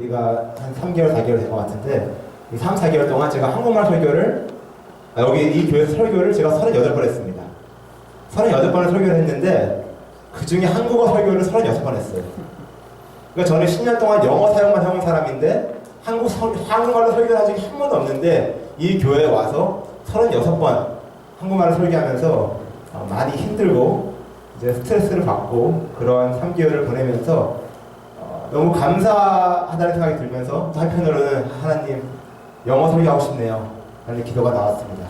우리가 한 3개월, 4개월 된 것 같은데 이 3, 4개월 동안 제가 한국말 설교를 여기 이 교회에서 설교를 제가 38번 했습니다. 38번을 설교를 했는데 그 중에 한국어 설교를 36번 했어요. 그러니까 저는 10년 동안 영어 사용만 해온 사람인데 한국말로 설교를 한 적이 한 번도 없는데 이 교회에 와서 36번 한국말을 설교하면서 많이 힘들고 이제 스트레스를 받고 그런 3개월을 보내면서 너무 감사하다는 생각이 들면서 또 한편으로는 하나님 영어 설교하고 싶네요 라는 기도가 나왔습니다.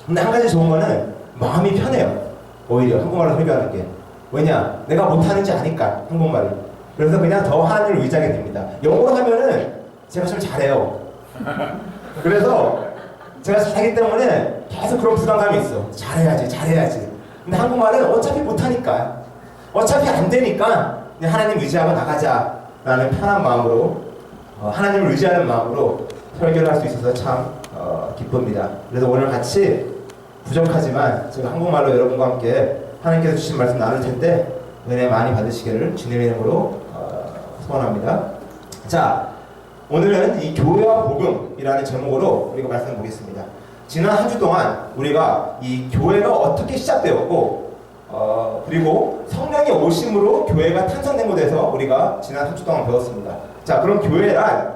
근데 한 가지 좋은 거는 마음이 편해요. 오히려 한국말로 설교하는 게. 왜냐? 내가 못하는지 아니까 한국말을. 그래서 그냥 더 하나님을 의지하게 됩니다. 영어로 하면은 제가 좀 잘해요. 그래서 제가 잘하기 때문에 계속 그런 부담감이 있어. 잘해야지. 근데 한국말은 어차피 못하니까, 어차피 안 되니까 그냥 하나님 의지하고 나가자라는 편한 마음으로, 하나님을 의지하는 마음으로 설교를 할 수 있어서 참 기쁩니다. 그래서 오늘 같이 부족하지만 제가 한국말로 여러분과 함께 하나님께서 주신 말씀 나눌 텐데 은혜 많이 받으시기를 주님의 이름으로 소원합니다. 자, 오늘은 이 교회와 복음이라는 제목으로 우리가 말씀을 보겠습니다. 지난 한 주 동안 우리가 이 교회가 어떻게 시작되었고 그리고 성령의 오심으로 교회가 탄생된 것에 대해서 우리가 지난 한 주 동안 배웠습니다. 자, 그럼 교회란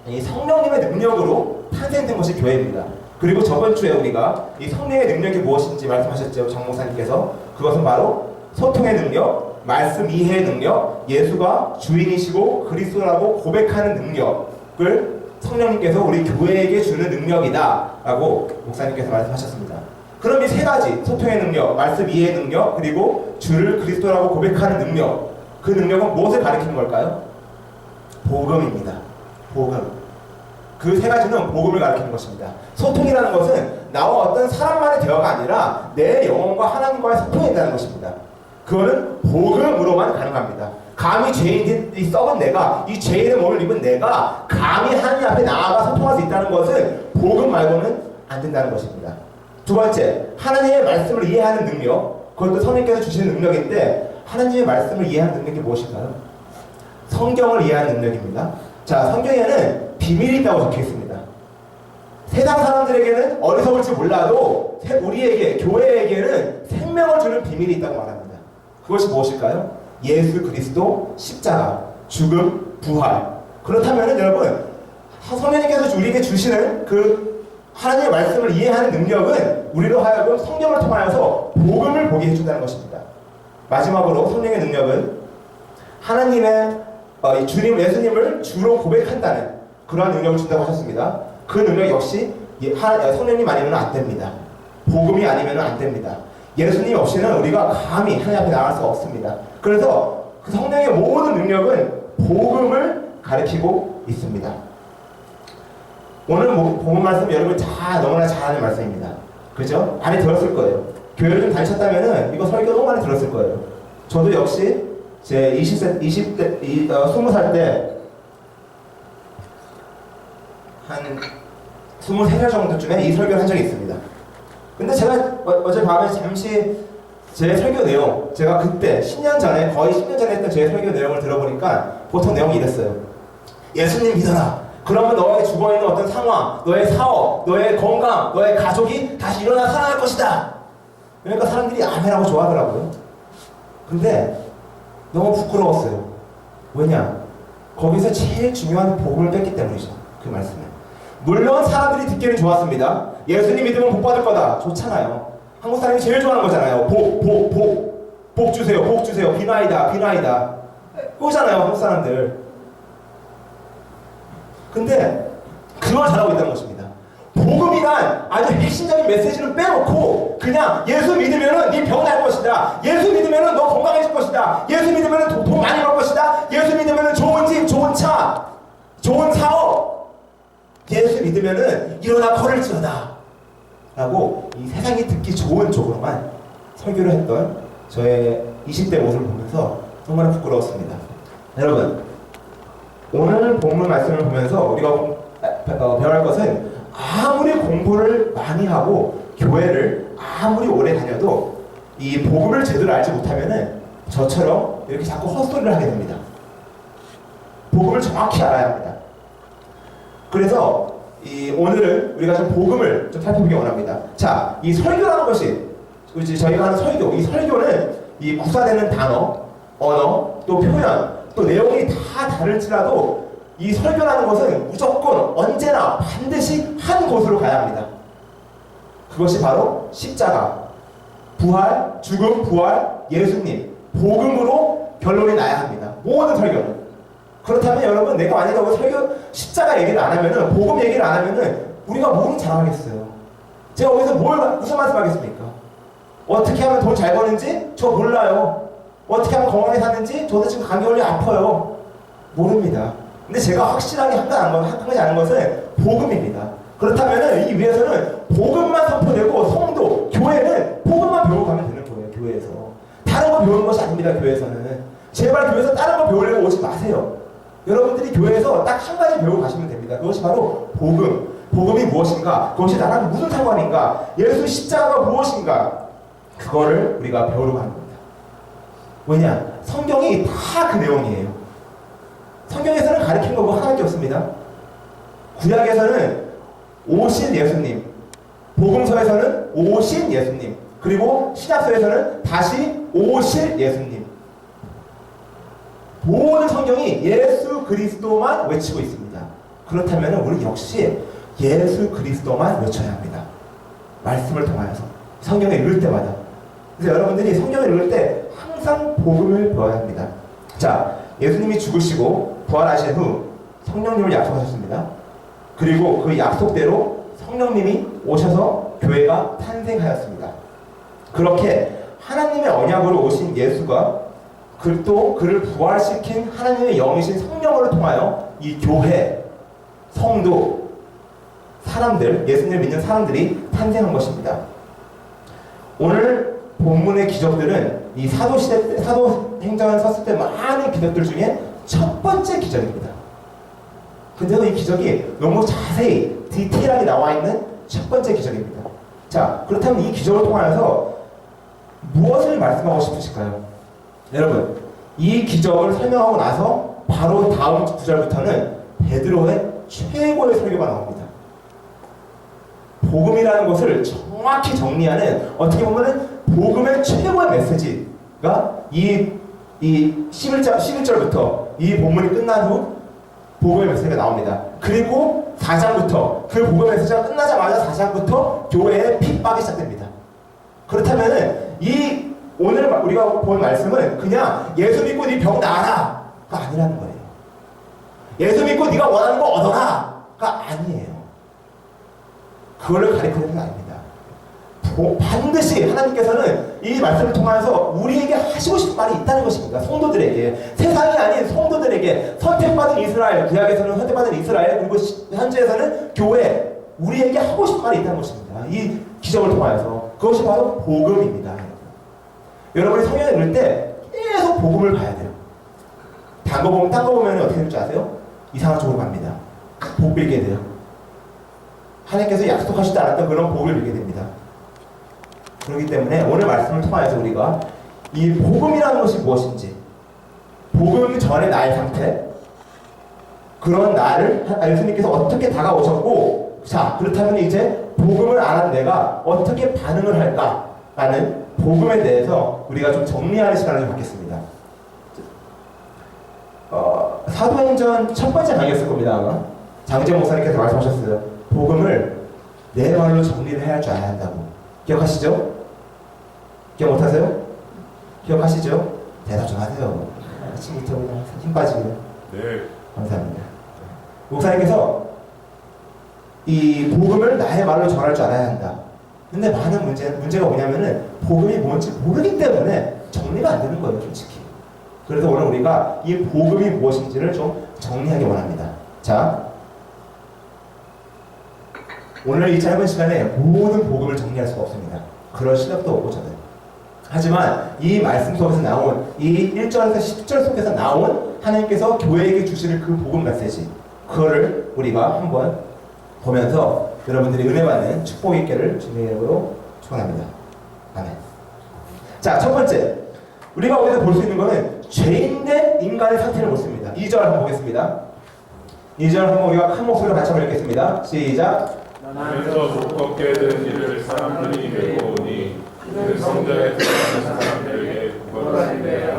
이 성령님의 능력으로 탄생된 것이 교회입니다. 그리고 저번 주에 우리가 이 성령의 능력이 무엇인지 말씀하셨죠, 정 목사님께서. 그것은 바로 소통의 능력, 말씀 이해의 능력, 예수가 주인이시고 그리스도라고 고백하는 능력을 성령님께서 우리 교회에게 주는 능력이다 라고 목사님께서 말씀하셨습니다. 그럼 이 세 가지, 소통의 능력, 말씀 이해의 능력, 그리고 주를 그리스도라고 고백하는 능력, 그 능력은 무엇을 가리키는 걸까요? 복음입니다. 복음. 그 세 가지는 복음을 가리키는 것입니다. 소통이라는 것은 나와 어떤 사람만의 대화가 아니라 내 영혼과 하나님과의 소통이 있다는 것입니다. 그거는 복음으로만 가능합니다. 감히 죄인이 썩은 내가, 이 죄인의 몸을 입은 내가 감히 하나님 앞에 나아가 소통할 수 있다는 것은 복음 말고는 안 된다는 것입니다. 두 번째, 하나님의 말씀을 이해하는 능력, 그것도 성령께서 주시는 능력인데 하나님의 말씀을 이해하는 능력이 무엇일까요? 성경을 이해하는 능력입니다. 자, 성경에는 비밀이 있다고 적혀 있습니다. 세상 사람들에게는 어리석을지 몰라도 우리에게, 교회에게는 생명을 주는 비밀이 있다고 말합니다. 그것이 무엇일까요? 예수 그리스도, 십자가, 죽음, 부활. 그렇다면 여러분, 성령님께서 우리에게 주시는 그 하나님의 말씀을 이해하는 능력은 우리로 하여금 성경을 통하여서 복음을 보게 해준다는 것입니다. 마지막으로 성령의 능력은 하나님의 주님, 예수님을 주로 고백한다는 그러한 능력을 준다고 하셨습니다. 그 능력 역시 성령님 아니면 안 됩니다. 복음이 아니면 안 됩니다. 예수님 없이는 우리가 감히 하나님 앞에 나갈 수 없습니다. 그래서 그 성령의 모든 능력은 복음을 가리키고 있습니다. 오늘 복음 말씀 여러분 너무나 잘 아는 말씀입니다. 그죠? 많이 들었을 거예요. 교회를 좀 다니셨다면 이거 설교 너무 많이 들었을 거예요. 저도 역시 제 20살 때 한 23살 정도쯤에 이 설교를 한 적이 있습니다. 근데 제가 어젯밤에 잠시 제 설교 내용, 제가 그때 10년 전에, 거의 10년 전에 했던 제 설교 내용을 들어보니까 보통 내용이 이랬어요. 예수님 믿어라. 그러면 너의 죽어있는 어떤 상황, 너의 사업, 너의 건강, 너의 가족이 다시 일어나 살아날 것이다. 그러니까 사람들이 아멘하고 좋아하더라고요. 근데 너무 부끄러웠어요. 왜냐? 거기서 제일 중요한 복음을 뺐기 때문이죠. 그 말씀에. 물론 사람들이 듣기는 좋았습니다. 예수님 믿으면 복 받을 거다. 좋잖아요. 한국 사람이 제일 좋아하는 거잖아요. 복 주세요. 비나이다. 그거잖아요, 한국 사람들. 근데 그걸 잘하고 있다는 것입니다. 복음이란 아주 핵심적인 메시지를 빼놓고 그냥 예수 믿으면은 네 병 날 것이다. 예수 믿으면은 너 건강해질 것이다. 예수 믿으면은 돈 많이 벌 것이다. 예수 믿으면은 좋은 집, 좋은 차, 좋은 사업. 예수 믿으면은 일어나 걸을지어다. 라고 이 세상이 듣기 좋은 쪽으로만 설교를 했던 저의 20대 모습을 보면서 정말 부끄러웠습니다. 여러분, 오늘 본문 말씀을 보면서 우리가 배워야 할 것은 아무리 공부를 많이 하고 교회를 아무리 오래 다녀도 이 복음을 제대로 알지 못하면은 저처럼 이렇게 자꾸 헛소리를 하게 됩니다. 복음을 정확히 알아야 합니다. 그래서 오늘은 우리가 좀 복음을 좀 살펴보기 원합니다. 자, 이 설교라는 것이 저희가 하는 설교, 이 설교는 이 구사되는 단어, 언어, 또 표현, 또 내용이 다 다를지라도 이 설교라는 것은 무조건 언제나 반드시 한 곳으로 가야 합니다. 그것이 바로 십자가, 부활, 죽음, 부활, 예수님, 복음으로 결론이 나야 합니다. 모든 설교는. 그렇다면 여러분, 내가 만약에 설교 십자가 얘기를 안 하면은, 복음 얘기를 안 하면은 우리가 뭘 잘하겠어요? 제가 여기서 무슨 말씀하겠습니까? 어떻게 하면 돈 잘 버는지 저 몰라요. 어떻게 하면 건강하게 사는지 저도 지금 감기 걸려 아파요. 모릅니다. 근데 제가 확실하게 한 가지 아는 것은 복음입니다. 그렇다면 이 위에서는 복음만 선포되고 성도, 교회는 복음만 배우고 가면 되는 거예요. 교회에서. 다른 거 배우는 것이 아닙니다. 교회에서는. 제발 교회에서 다른 거 배우려고 오지 마세요. 여러분들이 교회에서 딱 한 가지 배우고 가시면 됩니다. 그것이 바로 복음. 복음이 무엇인가? 그것이 나랑 무슨 상관인가? 예수 십자가가 무엇인가? 그거를 우리가 배우러 가는 겁니다. 뭐냐? 성경이 다 그 내용이에요. 성경에서는 가르친 거 뭐 하나밖에 없습니다. 구약에서는 오신 예수님, 복음서에서는 오신 예수님, 그리고 신약서에서는 다시 오실 예수님. 모든 성경이 예수 그리스도만 외치고 있습니다. 그렇다면 우리 역시 예수 그리스도만 외쳐야 합니다. 말씀을 통하여서 성경을 읽을 때마다. 그래서 여러분들이 성경을 읽을 때 항상 복음을 배워야 합니다. 자, 예수님이 죽으시고 부활하신 후 성령님을 약속하셨습니다. 그리고 그 약속대로 성령님이 오셔서 교회가 탄생하였습니다. 그렇게 하나님의 언약으로 오신 예수가 또 그를 부활시킨 하나님의 영이신 성령으로 통하여 이 교회, 성도, 사람들, 예수님을 믿는 사람들이 탄생한 것입니다. 오늘 본문의 기적들은 이 사도행전을 썼을 때 많은 기적들 중에 첫 번째 기적입니다. 근데도 이 기적이 너무 자세히 디테일하게 나와 있는 첫 번째 기적입니다. 자, 그렇다면 이 기적을 통하여서 무엇을 말씀하고 싶으실까요? 여러분, 이 기적을 설명하고 나서 바로 다음 구절부터는 베드로의 최고의 설교가 나옵니다. 복음이라는 것을 정확히 정리하는, 어떻게 보면은 복음의 최고의 메시지가 이 11절부터 이 본문이 끝난 후 복음의 메시지가 나옵니다. 그리고 4장부터 그 복음의 메시지가 끝나자마자 4장부터 교회의 핍박이 시작됩니다. 그렇다면은 오늘 우리가 본 말씀은 그냥 예수 믿고 네 병 나아라가 아니라는 거예요. 예수 믿고 네가 원하는 거 얻어라가 아니에요. 그거를 가리키는 게 아닙니다. 반드시 하나님께서는 이 말씀을 통해서 우리에게 하시고 싶은 말이 있다는 것입니다. 성도들에게, 세상이 아닌 성도들에게, 선택받은 이스라엘, 구약에서는 선택받은 이스라엘, 그리고 현재에서는 교회, 우리에게 하고 싶은 말이 있다는 것입니다. 이 기적을 통해서. 그것이 바로 복음입니다. 여러분이 성경을 읽을 때 계속 복음을 봐야 돼요. 딴 거 보면 어떻게 될지 아세요? 이상한 쪽으로 갑니다. 복 빌게 돼요. 하나님께서 약속하시지 않았던 그런 복을 빌게 됩니다. 그렇기 때문에 오늘 말씀을 통해서 우리가 이 복음이라는 것이 무엇인지, 복음 전의 나의 상태, 그런 나를 예수님께서 어떻게 다가오셨고, 자, 그렇다면 이제 복음을 알은 내가 어떻게 반응을 할까라는 복음에 대해서 우리가 좀 정리하는 시간을 갖겠습니다. 사도행전 첫 번째 강의였을 겁니다. 아마 장재 목사님께서 말씀하셨어요. 복음을 내 말로 정리를 해야 할 줄 알아야 한다고. 기억하시죠? 기억 못하세요? 기억하시죠? 대답 좀 하세요. 아침부터 그냥 힘 빠지게. 네. 감사합니다. 목사님께서 이 복음을 나의 말로 전할 줄 알아야 한다. 근데 많은 문제가 뭐냐면은 복음이 뭔지 모르기 때문에 정리가 안 되는 거예요, 솔직히. 그래서 오늘 우리가 이 복음이 무엇인지를 좀 정리하기 원합니다. 자, 오늘 이 짧은 시간에 모든 복음을 정리할 수가 없습니다. 그럴 시간도 없고 저는. 하지만 이 말씀 속에서 나온 이 1절에서 10절 속에서 나온 하나님께서 교회에게 주시는 그 복음 메시지, 그거를 우리가 한번 보면서 여러분들이 은혜 받는 축복 있기를 주님의 이름으로 축원합니다. 아멘. 자, 첫 번째, 우리가 여기서 볼 수 있는 것은 죄인된 인간의 상태를 묻습니다. 2절 한번 보겠습니다. 2절 한번 우리가 큰 목소리로 같이 한번 읽겠습니다. 시작. 나면서 못 걷게 된 이를 사람들이 메고 오니 그 성전에 들어가는 사람들에게 구걸하시되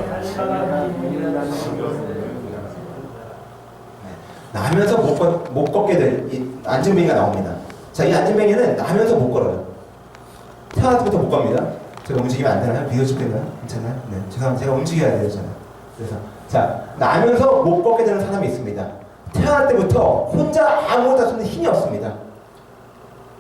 나면서 못 걷게 된 이 안진뱅이가 나옵니다. 자, 이 안진뱅이는 나면서 못 걸어요. 태어날 때부터 못 갑니다. 제가 움직이면 안 되나요? 믿어줄 때나요? 괜찮아요? 네, 죄송합니다. 제가 움직여야 되잖아요. 그래서 자, 나면서 못 걷게 되는 사람이 있습니다. 태어날 때부터 혼자 아무것도 할 수 있는 힘이 없습니다.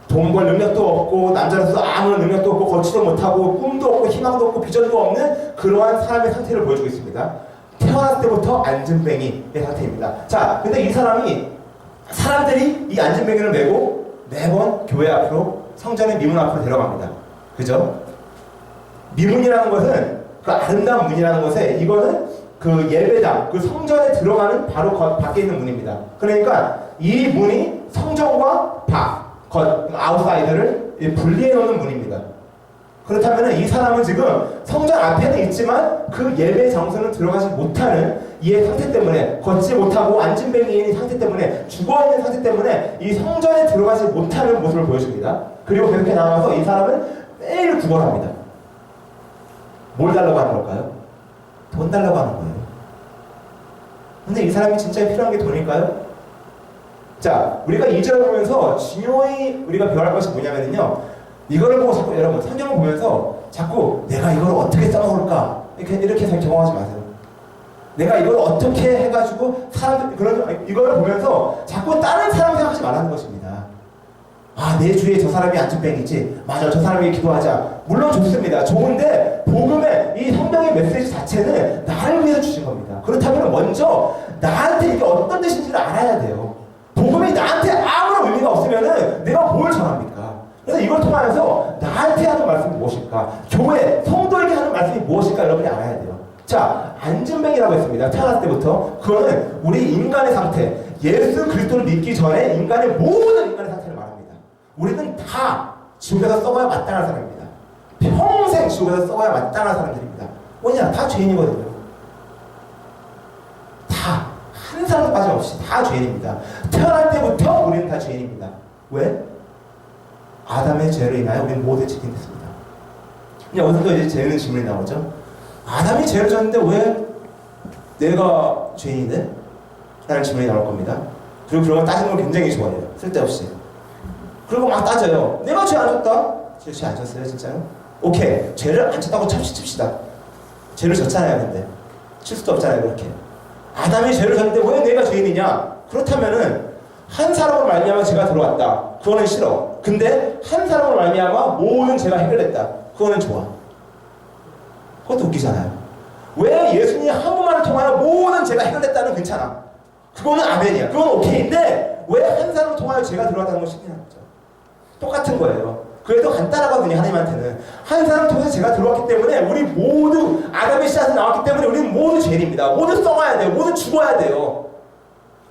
돈 벌 능력도 없고 남자로서 아무런 능력도 없고 걷지도 못하고 꿈도 없고 희망도 없고 비전도 없는 그러한 사람의 상태를 보여주고 있습니다. 태어났을 때부터 안진뱅이의 상태입니다. 자, 근데 이 사람들이 이 안진뱅이를 메고 매번 교회 앞으로 성전의 미문 앞으로 데려갑니다. 그죠? 미문이라는 것은 그 아름다운 문이라는 것에 이거는 그 예배당, 그 성전에 들어가는 바로 밖에 있는 문입니다. 그러니까 이 문이 성전과 아웃사이드를 분리해 놓는 문입니다. 그렇다면 이 사람은 지금 성전 앞에는 있지만 그 예배 장소는 들어가지 못하는 이 상태 때문에, 걷지 못하고 안진뱅이인 상태 때문에, 죽어있는 상태 때문에 이 성전에 들어가지 못하는 모습을 보여줍니다. 그리고 그렇게 나와서 이 사람은 매일 구걸합니다. 뭘 달라고 하는 걸까요? 돈 달라고 하는 거예요. 근데 이 사람이 진짜 필요한 게 돈일까요? 자, 우리가 2절을 보면서 중요히 우리가 배워야 할 것이 뭐냐면요, 이거를 보고 자꾸 여러분 성경을 보면서 자꾸 내가 이걸 어떻게 써먹을까 이렇게 경험하지 마세요. 내가 이걸 어떻게 해가지고 이거를 보면서 자꾸 다른 사람 생각하지 말라는 것입니다. 아, 내 주위에 저 사람이 안진뱅이지, 맞아, 저 사람에게 기도하자. 물론 좋습니다. 좋은데 복음의 이 성경의 메시지 자체는 나를 위해서 주신 겁니다. 그렇다면 먼저 나한테 이게 어떤 뜻인지를 알아야 돼요. 복음이 나한테 아무런 의미가 없으면은 내가 뭘 전합니까? 그래서 이걸 통하여서 나한테 하는 말씀이 무엇일까? 교회, 성도에게 하는 말씀이 무엇일까? 여러분이 알아야 돼요. 자, 안진뱅이라고 했습니다. 태어났을 때부터. 그거는 우리 인간의 상태, 예수 그리스도를 믿기 전에 모든 인간의 상태를 말합니다. 우리는 다 지옥에서 썩어야 마땅한 사람입니다. 평생 지옥에서 썩어야 마땅한 사람들입니다. 왜냐? 다 죄인이거든요. 다. 한 사람도 빠짐없이 다 죄인입니다. 태어날 때부터 우리는 다 죄인입니다. 왜? 아담의 죄로 인하여 우리는 모두 지킨댔습니다. 여기서 이제 재밌는 질문이 나오죠. 아담이 죄를 졌는데 왜 내가 죄인인데? 라는 질문이 나올 겁니다. 그리고 그런 걸 따지는 걸 굉장히 좋아해요. 쓸데없이. 그리고 막 따져요. 내가 죄 안 졌다? 죄 안 졌어요, 진짜요? 오케이. 죄를 안 졌다고 칩시다. 죄를 졌잖아요, 근데. 칠 수도 없잖아요, 그렇게. 아담이 죄를 졌는데 왜 내가 죄인이냐? 그렇다면은 한 사람으로 말미암아 죄가 들어왔다. 그거는 싫어. 근데 한 사람으로 말미암아 모든 죄가 해결됐다. 그거는 좋아. 그것도 웃기잖아요. 왜 예수님이 한 분만을 통하여 모든 죄가 해결됐다는 괜찮아. 그거는 아멘이야. 그건 오케이인데 왜 한 사람을 통하여 죄가 들어왔다는 건 신기한 거죠. 똑같은 거예요. 그래도 간단하거든요, 하나님한테는. 한 사람 통해서 죄가 들어왔기 때문에 우리 모두 아담의 씨앗에서 나왔기 때문에 우리는 모두 죄인입니다. 모두 썩어야 돼요. 모두 죽어야 돼요.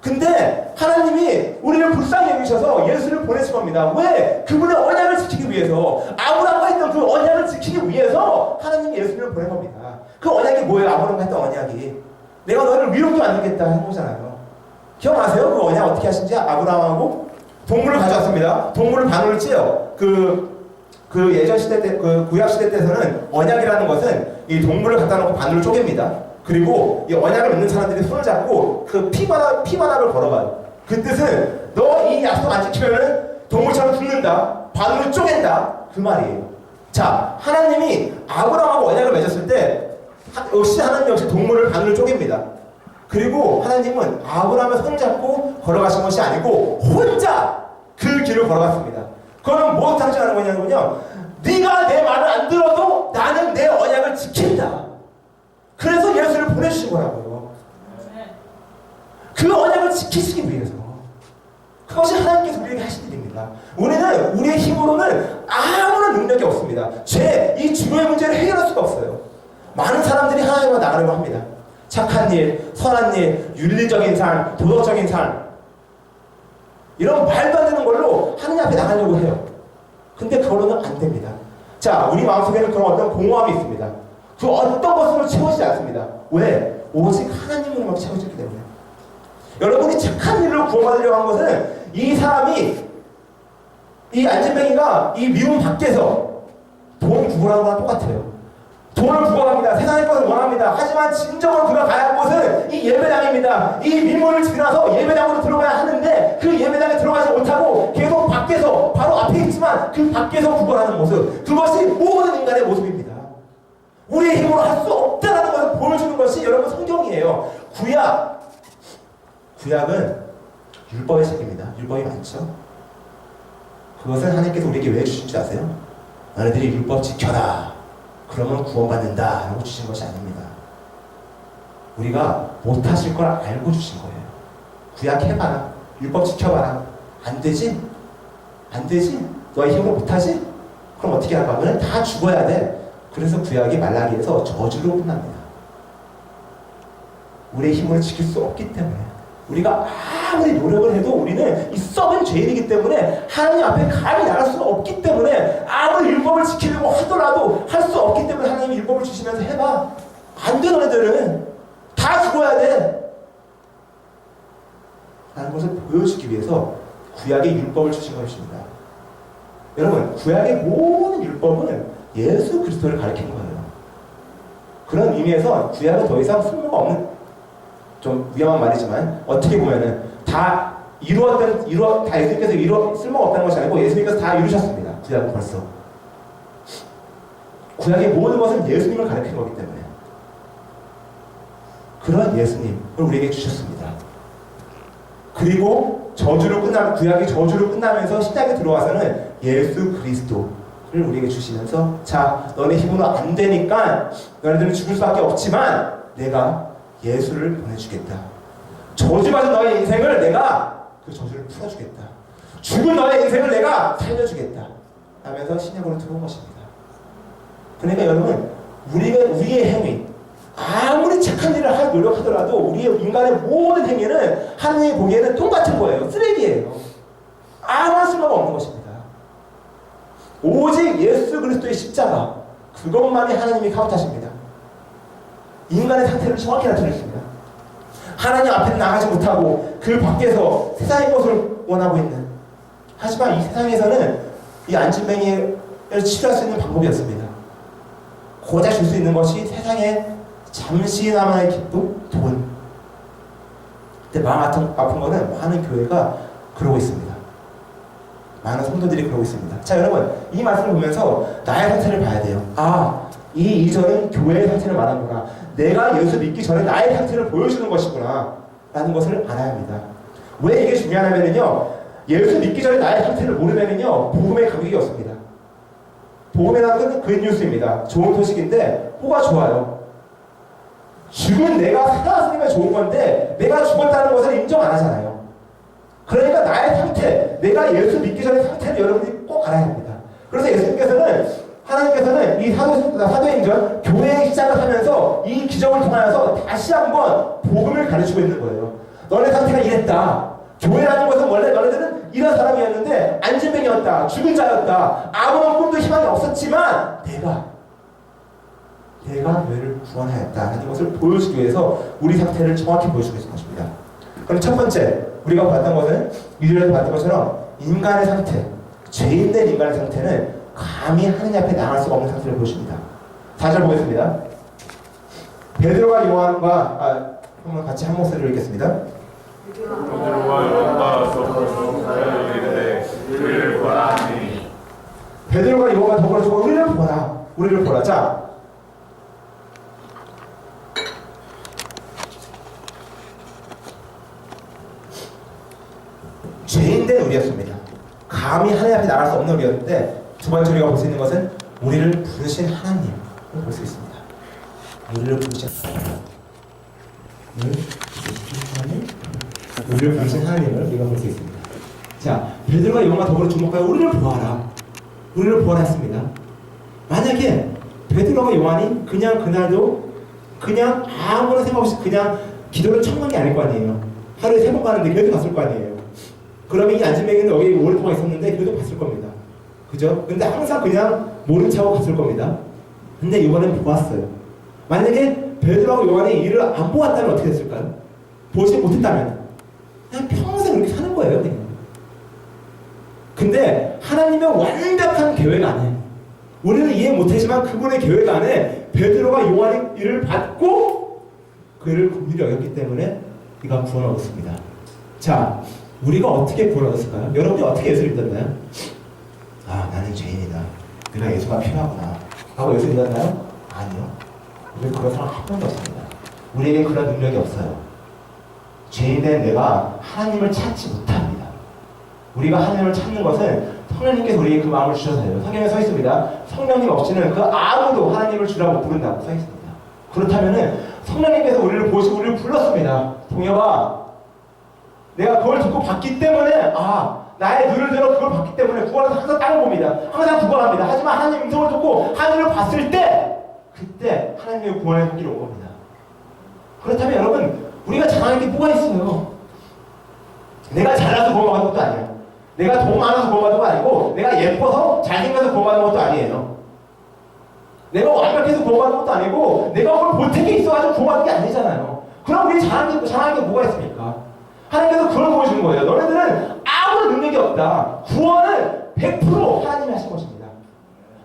근데 하나님이 우리를 불쌍히 여기셔서 예수를 보내신 겁니다. 왜? 그분의 언약을 지키기 위해서, 아브라함과 했던 그 언약을 지키기 위해서 하나님이 예수를 보낸 겁니다. 그 언약이 뭐예요? 아브라함과 했던 언약이 내가 너를 위롭게 만들겠다 한 거잖아요. 기억나세요? 그 언약 어떻게 하신지? 아브라함하고 동물을 가져왔습니다. 동물을 바늘을 찧어요. 그 예전 시대 때, 그 구약 시대 때에서는 언약이라는 것은 이 동물을 갖다 놓고 바늘을 쪼갭니다. 그리고 이 언약을 맺는 사람들이 손을 잡고 그 피바닥을 걸어가요. 그 뜻은 너 이 약속 안 지키면은 동물처럼 죽는다. 바늘을 쪼갠다. 그 말이에요. 자, 하나님이 아브라함하고 언약을 맺었을 때 하나님 역시 동물을 바늘을 쪼갭니다. 그리고 하나님은 아브라함의 손을 잡고 걸어가신 것이 아니고 혼자 그 길을 걸어갔습니다. 그거는 무엇을 상징하는 거냐면요, 네가 내 말을 안 들어도 나는 내 언약을 지킨다. 그래서 예수를 보내주신 거라고요. 그 언약을 지키시기 위해서. 그것이 하나님께서 우리에게 하신 일입니다. 우리는 우리의 힘으로는 아무런 능력이 없습니다. 이 중요한 문제를 해결할 수가 없어요. 많은 사람들이 하나님과 나가려고 합니다. 착한 일, 선한 일, 윤리적인 삶, 도덕적인 삶, 이런 말도 안 되는 걸로 하느님 앞에 나가려고 해요. 근데 그걸로는 안 됩니다. 자, 우리 마음속에는 그런 어떤 공허함이 있습니다. 그 어떤 것으로 채워지지 않습니다. 왜? 오직 하나님으로만 채워지기 때문에. 여러분이 착한 일로 구원받으려고 한 것은 이 사람이 이 안진뱅이가 이 미움 밖에서 돈 구걸하는 거랑 똑같아요. 돈을 구걸합니다. 세상의 것을 원합니다. 하지만 진정으로 그가 가야 할 곳은 이 예배당입니다. 이 민문을 지나서 예배당으로 들어가야 하는데 그 예배당에 들어가지 못하고 계속 밖에서 바로 앞에 있지만 그 밖에서 구걸하는 모습, 그것이 모든 인간의 모습입니다. 우리의 힘으로 할 수 없다는 것을 보여주는 것이 여러분 성경이에요. 구약은 율법의 책입니다. 율법이 많죠. 그것은 하나님께서 우리에게 왜 주신 줄 아세요? 너네들이 율법 지켜라. 그러면 구원받는다. 라고 주신 것이 아닙니다. 우리가 못하실 걸 알고 주신 거예요. 구약 해봐라. 율법 지켜봐라. 안 되지? 안 되지? 너의 힘으로 못하지? 그럼 어떻게 할까? 너는 다 죽어야 돼. 그래서 구약이 말라기에서 저주로 끝납니다. 우리의 힘으로 지킬 수 없기 때문에, 우리가 아무리 노력을 해도 우리는 이 썩은 죄인이기 때문에 하나님 앞에 감히 나갈 수 없기 때문에 아무리 율법을 지키려고 하더라도 할 수 없기 때문에 하나님이 율법을 주시면서 해봐. 안 돼, 너네들은. 다 죽어야 돼. 라는 것을 보여주기 위해서 구약의 율법을 주신 것입니다. 여러분, 구약의 모든 율법은 예수 그리스도를 가리키는 거예요. 그런 의미에서 구약은 더 이상 쓸모가 없는, 좀 위험한 말이지만 어떻게 보면은 다 예수님께서 쓸모가 없다는 것이 아니고 예수님께서 다 이루셨습니다. 구약은 벌써. 구약의 모든 것은 예수님을 가리키는 거기 때문에 그런 예수님을 우리에게 주셨습니다. 그리고 구약이 저주로 끝나면서 신약에 들어와서는 예수 그리스도를 우리에게 주시면서, 자, 너네 힘으로 안 되니까 너네들은 죽을 수밖에 없지만 내가 예수를 보내주겠다. 저주받은 너의 인생을 내가 그 저주를 풀어주겠다. 죽은 너의 인생을 내가 살려주겠다. 하면서 신약으로 들어온 것입니다. 그러니까 여러분, 우리의 행위, 아무리 착한 일을 할 노력하더라도 우리의 인간의 모든 행위는 하나님이 보기에는 똑같은 거예요. 쓰레기예요. 아무런 쓸모가 없는 것입니다. 오직 예수 그리스도의 십자가, 그것만이 하나님이 카운트하십니다. 인간의 상태를 정확히 나타내십니다. 하나님 앞에 나가지 못하고 그 밖에서 세상의 것을 원하고 있는, 하지만 이 세상에서는 이 안진뱅이를 치료할 수 있는 방법이었습니다. 고작 줄 수 있는 것이 세상에 잠시나마의 기쁨, 돈. 근데 마음 아픈 거는 많은 교회가 그러고 있습니다. 많은 성도들이 그러고 있습니다. 자, 여러분, 이 말씀을 보면서 나의 상태를 봐야 돼요. 이 2절은 교회의 상태를 말하는구나. 내가 예수 믿기 전에 나의 상태를 보여주는 것이구나. 라는 것을 알아야 합니다. 왜 이게 중요하냐면요, 예수 믿기 전에 나의 상태를 모르면요, 복음의 감격이 없습니다. 복음이라는 것은 굿뉴스입니다. 좋은 소식인데, 뭐가 좋아요? 죽은 내가 살아났으니까 좋은 건데, 내가 죽었다는 것을 인정 안 하잖아요. 그러니까 나의 상태, 내가 예수 믿기 전의 상태를 여러분이 꼭 알아야 합니다. 그래서 하나님께서는 이 사도행전 교회의 시작을 하면서 이 기적을 통하여서 다시 한번 복음을 가르치고 있는 거예요. 너네 상태가 이랬다. 교회라는 것은 원래 너네들은 이런 사람이었는데 안진뱅이였다. 죽은 자였다. 아무런 꿈도 희망이 없었지만 내가 너희를 구원하였다는 것을 보여주기 위해서 우리 상태를 정확히 보여주고 있는 것입니다. 그럼 첫 번째, 우리가 봤던 것은, 이전에 봤던 것처럼 인간의 상태, 죄인된 인간의 상태는 감히 하느님 앞에 나갈 수가 없는 상태를 보여줍니다. 4절 보겠습니다. 베드로가 요한과 한번 같이 한 목소리로 읽겠습니다. 베드로와 요한과 더불어 이르되 우리를 보라 하니. 베드로가 요한과 더불어 우리를 보라. 자, 죄인된 우리였습니다. 감히 하나님 앞에 나갈 수 없는 우리였는데, 두 번째 우리가 볼 수 있는 것은 우리를 부르신 하나님을 볼 수 있습니다. 우리를 부르신 하나님을 우리가 볼 수 있습니다. 자, 베드로가 요한과 더불어 주목하여 우리를 보아라 했습니다. 만약에 베드로가 요한이 그날도 아무런 생각 없이 그냥 기도를 청한 게 아닐 거 아니에요. 하루에 3번 가는데 그래도 갔을 거 아니에요. 그러면 이 안진뱅이는 여기 오랫동안 있었는데 그래도 봤을 겁니다. 그죠? 근데 항상 그냥 모른 척하고 갔을 겁니다. 근데 이번엔 보았어요. 만약에 베드로하고 요한이 이를 안 보았다면 어떻게 됐을까요? 보지 못했다면 그냥 평생 이렇게 사는 거예요. 그냥. 근데 하나님의 완벽한 계획 안에 우리는 이해 못하지만 그분의 계획 안에 베드로가 요한이 이를 받고 그 일을 긍휼히 여겼기 때문에 그가 구원을 얻었습니다. 자, 우리가 어떻게 구원을 얻었을까요? 여러분이 어떻게 예수를 믿었나요? 아, 나는 죄인이다. 내가 예수가 필요하구나 하고 예수 믿었나요? 아니요. 우리 그런 사람 한 명도 없습니다. 우리에게 그런 능력이 없어요. 죄인된 내가 하나님을 찾지 못합니다. 우리가 하나님을 찾는 것은 성령님께서 우리에게 그 마음을 주셔서요. 성경에 서 있습니다. 성령님 없이는 그 아무도 하나님을 주라고 부른다고 서 있습니다. 그렇다면은 성령님께서 우리를 보시고 우리를 불렀습니다. 동엽아, 내가 그걸 듣고 봤기 때문에 나의 눈을 들어 그걸 봤기 때문에 구원은 항상 땅을 봅니다. 항상 구원합니다. 하지만 하나님 음성을 듣고 하늘을 봤을 때 그때 하나님의 구원의 손길이 온 겁니다. 그렇다면 여러분, 우리가 잘하는 게 뭐가 있어요? 내가 잘나서 구원받은 것도 아니에요. 내가 돈 많아서 구원받은 것도 아니고 내가 예뻐서 잘생겨서 구원받은 것도 아니에요. 내가 완벽해서 구원받은 것도 아니고 내가 뭘 보태게 있어가지고 구원받은 게 아니잖아요. 그럼 우리 잘하는 게 뭐가 있습니까? 하나님께서 그걸 보여준 거예요. 너네들은 아무런 능력이 없다. 구원은 100% 하나님이 하신 것입니다.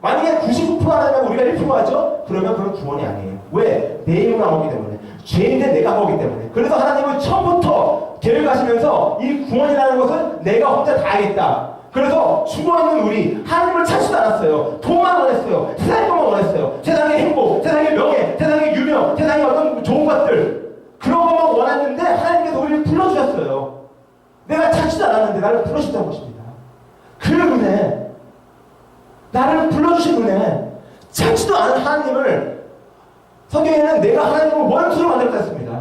만약에 99% 하나님하고 우리가 1% 하죠? 그러면 그건 구원이 아니에요. 왜? 내 힘으로 안 오기 때문에. 죄인데 내가 하기 때문에. 그래서 하나님은 처음부터 계획하시면서 이 구원이라는 것은 내가 혼자 다 하겠다. 그래서 죽어있는 우리 하나님을 찾지도 않았어요. 돈만 원했어요. 세상의 것만 원했어요. 세상의 행복, 세상의 명예, 세상의 유명, 세상의 어떤 좋은 것들, 그런 것만 원했는데 하나님께서 우리를 불러주셨어요. 내가 찾지도 않았는데 나를 불러주셨다는 것입니다. 그 은혜, 나를 불러주신 은혜, 찾지도 않은 하나님을 성경에는 내가 하나님을 원수로 만들었다 했습니다.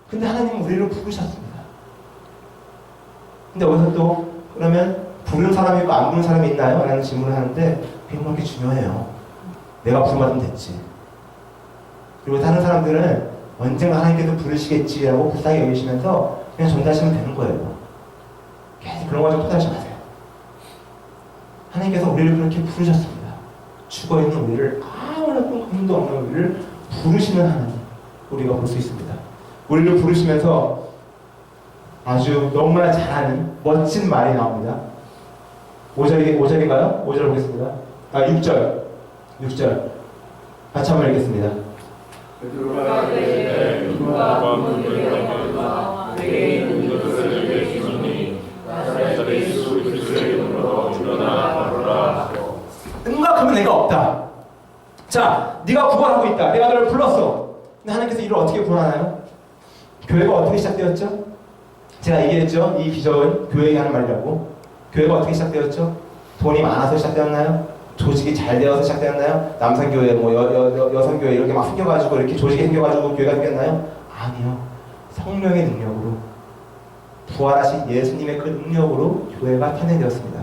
근데 하나님은 우리를 부르셨습니다. 근데 어디서 또 그러면 부르는 사람이 있고 안 부르는 사람이 있나요? 라는 질문을 하는데 그게 그렇게 중요해요. 내가 부름받으면 됐지. 그리고 다른 사람들은 언젠가 하나님께서 부르시겠지라고 불쌍히 여기시면서 그냥 전달하시면 되는 거예요. 계속 그런 거 좀 토달지 마세요. 하나님께서 우리를 그렇게 부르셨습니다. 죽어있는 우리를 아무런 꿈도 없는 우리를 부르시는 하나님, 우리가 볼 수 있습니다. 우리를 부르시면서 아주 너무나 잘하는 멋진 말이 나옵니다. 5절인가요? 5절 보겠습니다. 6절 같이 한번 읽겠습니다. 베드로가 이르되 누가 문들과 내게 있는 것을 내게 주니 나사렛 예수 그리스도의 이름으로 일어나 걸어라. 응가 그러면 내가 없다. 자, 네가 구원하고 있다. 내가 너를 불렀어. 근데 하나님께서 이를 어떻게 구원하나요? 교회가 어떻게 시작되었죠? 제가 얘기했죠. 이 기적은 교회가 하는 말이라고. 교회가 어떻게 시작되었죠? 돈이 많아서 시작되었나요? 조직이 잘 되어서 시작되었나요? 남성교회, 여성교회 이렇게 막 생겨가지고 이렇게 조직이 생겨가지고 교회가 생겼나요? 아니요. 성령의 능력으로, 부활하신 예수님의 그 능력으로 교회가 탄생되었습니다.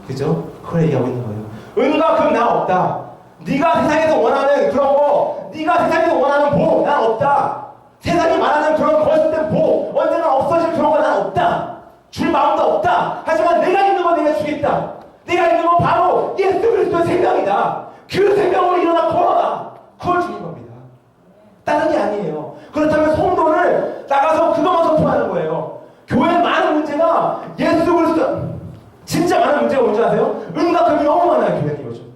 그죠? 그걸 얘기하고 있는 거예요. 은과 금 나 없다. 네가 세상에서 원하는 그런 거, 네가 세상에서 원하는 복, 난 없다. 세상이 말하는 그런 거짓된 복, 언제나 없어질 그런 거 난 없다. 줄 마음도 없다. 하지만 내가 있는 건 내가 주겠다. 내가 있는 건 바로 예수 그리스도의 생명이다. 그 생명으로 일어나 걸어라. 그걸 주는 겁니다. 다른 게 아니에요. 그렇다면 성도를 나가서 그것만 선포하는 거예요. 교회의 많은 문제가 예수 그리스도, 진짜 많은 문제가 뭔지 아세요? 은과 금이 너무 많아요. 교회는 요즘.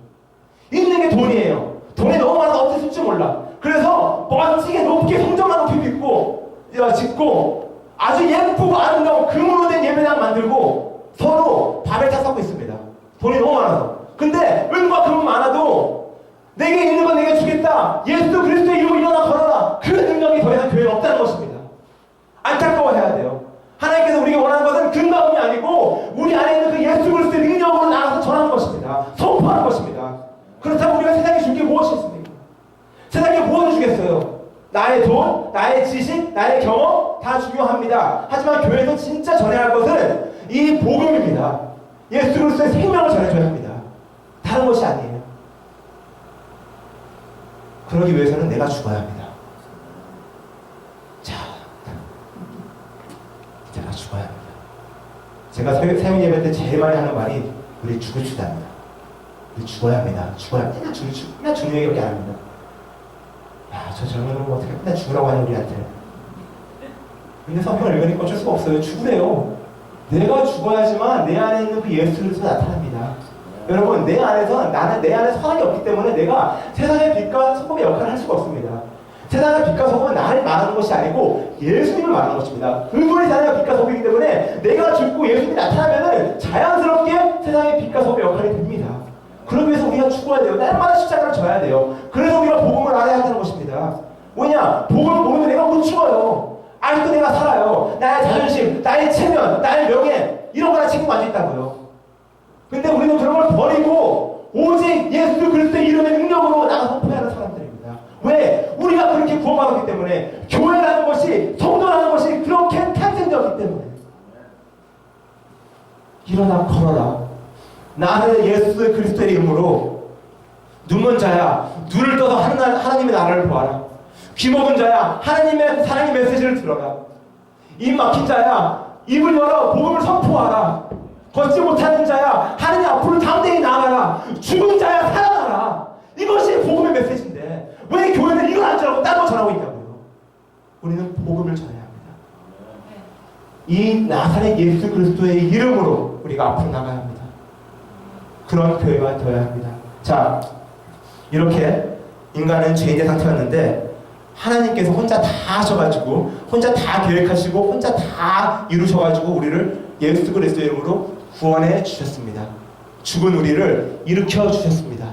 있는 게 돈이에요. 돈이 너무 많아서 어떻게 쓸지 몰라. 그래서 멋지게 높게 성전만 높이 짓고 아주 예쁘고 아름다운 금으로 된 예배당 만들고 서로 밥을 타서고 있습니다. 돈이 너무 많아서. 근데 은과 금은 많아도 내게 있는 건 내가 주겠다. 예수 그리스도의 이름으로 일어나 걸어라. 그 능력이 더 이상 교회에 없다는 것입니다. 안타까워해야 돼요. 하나님께서 우리가 원하는 것은 금과 금이 아니고 우리 안에 있는 그 예수 그리스도의 능력으로 나가서 전하는 것입니다. 선포하는 것입니다. 그렇다면 우리가 세상에 줄 게 무엇이 있습니까? 세상에 무엇을 주겠어요? 나의 돈, 나의 지식, 나의 경험 다 중요합니다. 하지만 교회에서 진짜 전해야 할 것은 이 복음입니다. 예수 그리스도의 생명을 전해줘야 합니다. 다른 것이 아니에요. 그러기 위해서는 내가 죽어야 합니다. 자, 내가 죽어야 합니다. 제가 새벽 예배 때 제일 많이 하는 말이 우리 죽읍시다 합니다. 우리 죽어야 합니다. 죽어야 합니다. 맨날 죽는 얘기밖에 안 합니다. 저 젊은 놈 어떻게 맨날 죽으라고 하는 우리한테. 근데 성경을 읽으니까 어쩔 수가 없어요. 죽으래요. 내가 죽어야지만 내 안에 있는 그 예수 그리스도가 나타납니다. 여러분, 내 안에서 나는 내 안에 선악이 없기 때문에 내가 세상의 빛과 소금의 역할을 할 수가 없습니다. 세상의 빛과 소금은 나를 말하는 것이 아니고 예수님을 말하는 것입니다. 그분이 세상의 빛과 소금이기 때문에 내가 죽고 예수님이 나타나면은 자연스럽게 세상의 빛과 소금의 역할이 됩니다. 그러기 위해서 우리가 죽어야 돼요. 날마다 십자가를 져야 돼요. 그래서 우리가 복음을 알아야 한다는 것입니다. 왜냐? 복음을 모르면 내가 못 죽어요. 아직도 내가 살아요. 나의 자존심, 나의 체면, 나의 명예 이런 거나 책임 가지고 있다고요. 근데 우리는 그런 걸 버리고 오직 예수 그리스도의 이름의 능력으로 나가 선포하는 사람들입니다. 왜? 우리가 그렇게 구원받았기 때문에, 교회라는 것이, 성도라는 것이 그렇게 탄생되었기 때문에. 일어나 걸어라. 나는 예수 그리스도의 이름으로 눈먼 자야 눈을 떠서 하나님의 나라를 보아라. 귀 먹은 자야 하나님의 사랑의 메시지를 들어라. 입 막힌 자야 입을 열어 복음을 선포하라. 걷지 못하는 자야 하나님 앞으로 담대히 나아가라. 죽은 자야 살아나라. 이것이 복음의 메시지인데 왜 교회는 이걸 안 전하고 딴 거 전하고 있냐고요. 우리는 복음을 전해야 합니다. 이 나사렛 예수 그리스도의 이름으로 우리가 앞으로 나가야 합니다. 그런 교회가 되어야 합니다. 자, 이렇게 인간은 죄인의 상태였는데 하나님께서 혼자 다 하셔가지고 혼자 다 계획하시고 혼자 다 이루셔가지고 우리를 예수 그리스도의 이름으로 구원해 주셨습니다. 죽은 우리를 일으켜 주셨습니다.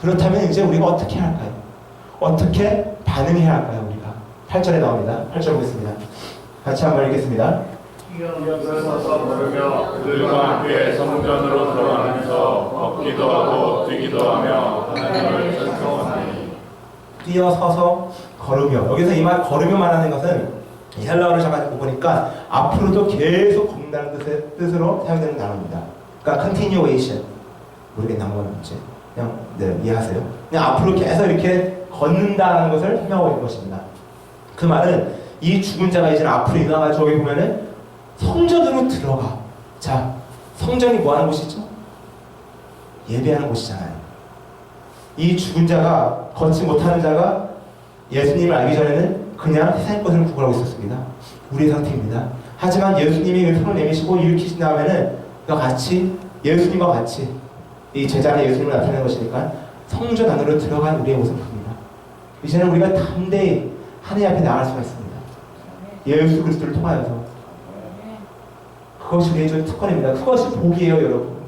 그렇다면 이제 우리가 어떻게 할까요? 어떻게 반응해야 할까요? 우리가 8절에 나옵니다. 8절 보겠습니다. 같이 한번 읽겠습니다. 뛰어서서 걸으며 그들과 함께 성전으로 들어가면서 걷기도 하고 뛰기도 하며 하나님을 찬송하니. 뛰어서서 걸으며, 여기서 이 말 걸으며 말하는 것은 헬라어를 잠깐 보니까 앞으로도 계속 걷는다는 뜻으로 사용되는 단어입니다. 그러니까 continuation. 모르겠나 한번 이제 그냥 이해하세요. 그냥 앞으로 계속 이렇게 걷는다는 것을 설명하고 있는 것입니다. 그 말은 이 죽은 자가 이제 앞으로 일어나가지고 여기 보면은 성전으로 들어가. 자, 성전이 뭐 하는 곳이죠? 예배하는 곳이잖아요. 이 죽은 자가, 걷지 못하는 자가 예수님을 알기 전에는 그냥 세상의 것을 구걸하고 있었습니다. 우리의 상태입니다. 하지만 예수님이 손을 내미시고 일으키신 다음에는 예수님과 같이 이 제자가 예수님을 나타내는 것이니까 성전 안으로 들어간 우리의 모습입니다. 이제는 우리가 담대히 하나님 앞에 나갈 수가 있습니다. 예수 그리스도를 통하여서. 그것이 우리의 특권입니다. 그것이 복이에요, 여러분.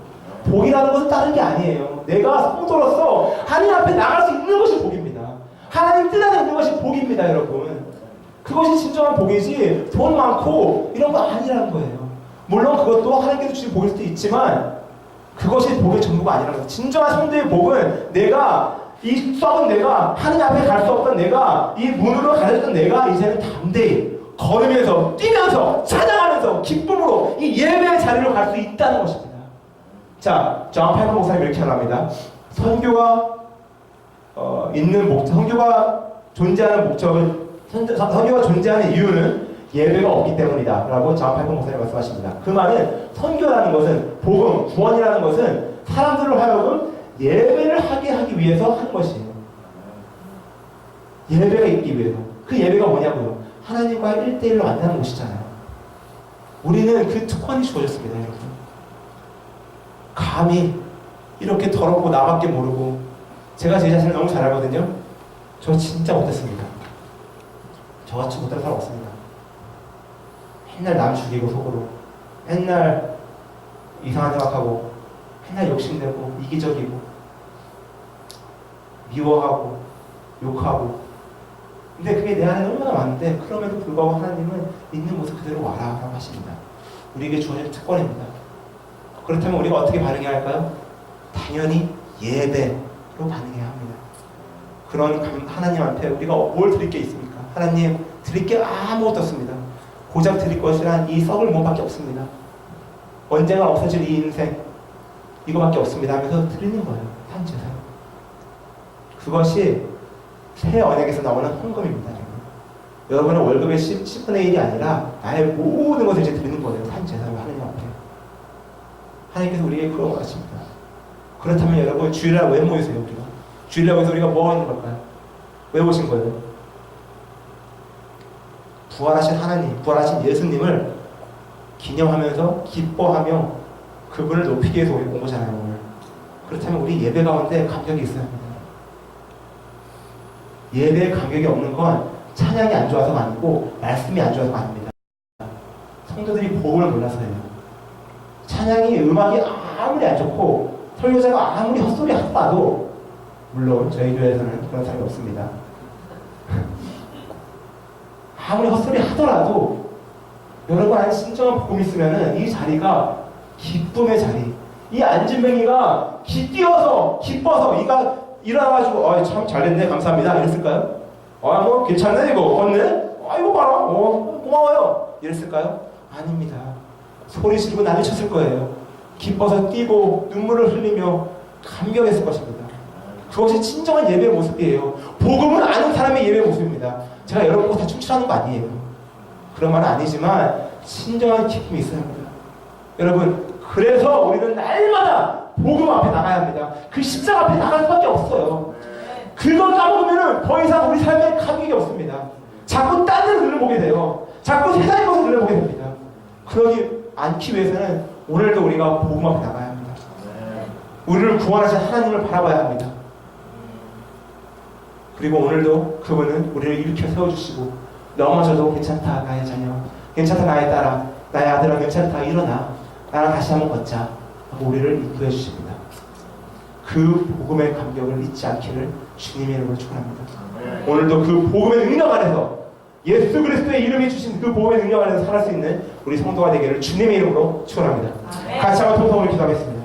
복이라는 것은 다른 게 아니에요. 내가 성도로서 하나님 앞에 나갈 수 있는 것이 복입니다. 하나님 뜻 안에 있는 것이 복입니다, 여러분. 그것이 진정한 복이지 돈 많고 이런 거 아니라는 거예요. 물론 그것도 하나님께서 주신 복일 수도 있지만 그것이 복의 전부가 아니라는 거예요. 진정한 성도의 복은 이 썩은 내가 하나님 앞에 갈 수 없던 내가 이 문으로 가졌던 내가 이제는 담대히 걸으면서 뛰면서 찬양하면서 기쁨으로 이 예배의 자리로 갈 수 있다는 것입니다. 자, 존 팔번 목사님 이렇게 말합니다. 선교가 존재하는 목적은 선교가 존재하는 이유는 예배가 없기 때문이다 라고 존 팔번 목사님 말씀하십니다. 그 말은 선교라는 것은 복음, 구원이라는 것은 사람들을 하여금 예배를 하기 위해서 하는 것이에요. 예배가 있기 위해서. 그 예배가 뭐냐고요? 하나님과 1대1로 만나는 곳이잖아요. 우리는 그 특권이 주어졌습니다, 여러분. 감히 이렇게 더럽고 나밖에 모르고, 제가 제 자신을 너무 잘 알거든요. 저 진짜 못했습니다. 저같이 못할 사람 없습니다. 맨날 남 죽이고 속으로, 맨날 이상한 생각하고, 맨날 욕심내고 이기적이고 미워하고 욕하고. 근데 그게 내 안에 너무나 많은데 그럼에도 불구하고 하나님은 있는 모습 그대로 와라 라고 하십니다. 우리에게 주어진 특권입니다. 그렇다면 우리가 어떻게 반응해야 할까요? 당연히 예배로 반응해야 합니다. 그런 하나님 앞에 우리가 뭘 드릴 게 있습니까? 하나님, 드릴 게 아무것도 없습니다. 고작 드릴 것이란 이 썩을 몸밖에 없습니다. 언젠가 없어질 이 인생, 이거밖에 없습니다 하면서 드리는 거예요. 한 제사. 그것이 새 언약에서 나오는 헌금입니다. 여러분의 월급의 10분의 1이 아니라 나의 모든 것을 이제 드리는 거예요. 한 제사로 하나님 앞에. 하나님께서 우리에게 그런 것 같습니다. 그렇다면 여러분, 주일날 왜 모이세요? 우리가 주일날 모여서 우리가 뭐 하는 걸까요? 왜 오신 거예요? 부활하신 하나님, 부활하신 예수님을 기념하면서 기뻐하며 그분을 높이기 위해서 우리 온 거잖아요, 오늘. 그렇다면 우리 예배 가운데 감격이 있어야 합니다. 예배에 감격이 없는 건 찬양이 안 좋아서가 아니고 말씀이 안 좋아서가 아닙니다. 성도들이 복음을 몰라서예요. 찬양이 음악이 아무리 안 좋고 설교자가 아무리 헛소리 하더라도, 물론 저희 교회에서는 그런 사람이 없습니다. 아무리 헛소리 하더라도 여러분 안에 진정한 복음이 있으면은 이 자리가 기쁨의 자리. 이 안진뱅이가 기뻐서 이가 일어나가지고 참 잘됐네 감사합니다 이랬을까요? 뭐 괜찮네 이거 걷네? 이거 봐라 고마워요 이랬을까요? 아닙니다. 소리 지르고 난리 쳤을 거예요. 기뻐서 뛰고 눈물을 흘리며 감격했을 것입니다. 그것이 진정한 예배의 모습이에요. 복음을 아는 사람의 예배의 모습입니다. 제가 여러분 보고 다 춤추라는 거 아니에요. 그런 말은 아니지만 진정한 기쁨이 있어야 합니다. 여러분, 그래서 우리는 날마다 복음 앞에 나가야 합니다. 그 십자가 앞에 나갈 수밖에 없어요. 그걸 까먹으면 더 이상 우리 삶에 감격이 없습니다. 자꾸 딴 데를 눈을 돼요. 자꾸 세상의 것을 눈을 됩니다. 그러지 않기 위해서는 오늘도 우리가 복음 앞에 나가야 합니다. 우리를 구원하신 하나님을 바라봐야 합니다. 그리고 오늘도 그분은 우리를 일으켜 세워주시고, 넘어져도 괜찮다 나의 자녀, 괜찮다 나의 딸아, 나의 아들아 괜찮다 일어나, 나랑 다시 한번 걷자 하고 우리를 인도해 주십니다. 그 복음의 감격을 잊지 않기를 주님의 이름으로 축원합니다. 오늘도 그 복음의 능력 안에서, 예수 그리스도의 이름이 주신 그 복음의 능력 안에서 살아갈 수 있는 우리 성도가 되기를 주님의 이름으로 축원합니다. 같이 한번 통성으로 기도하겠습니다.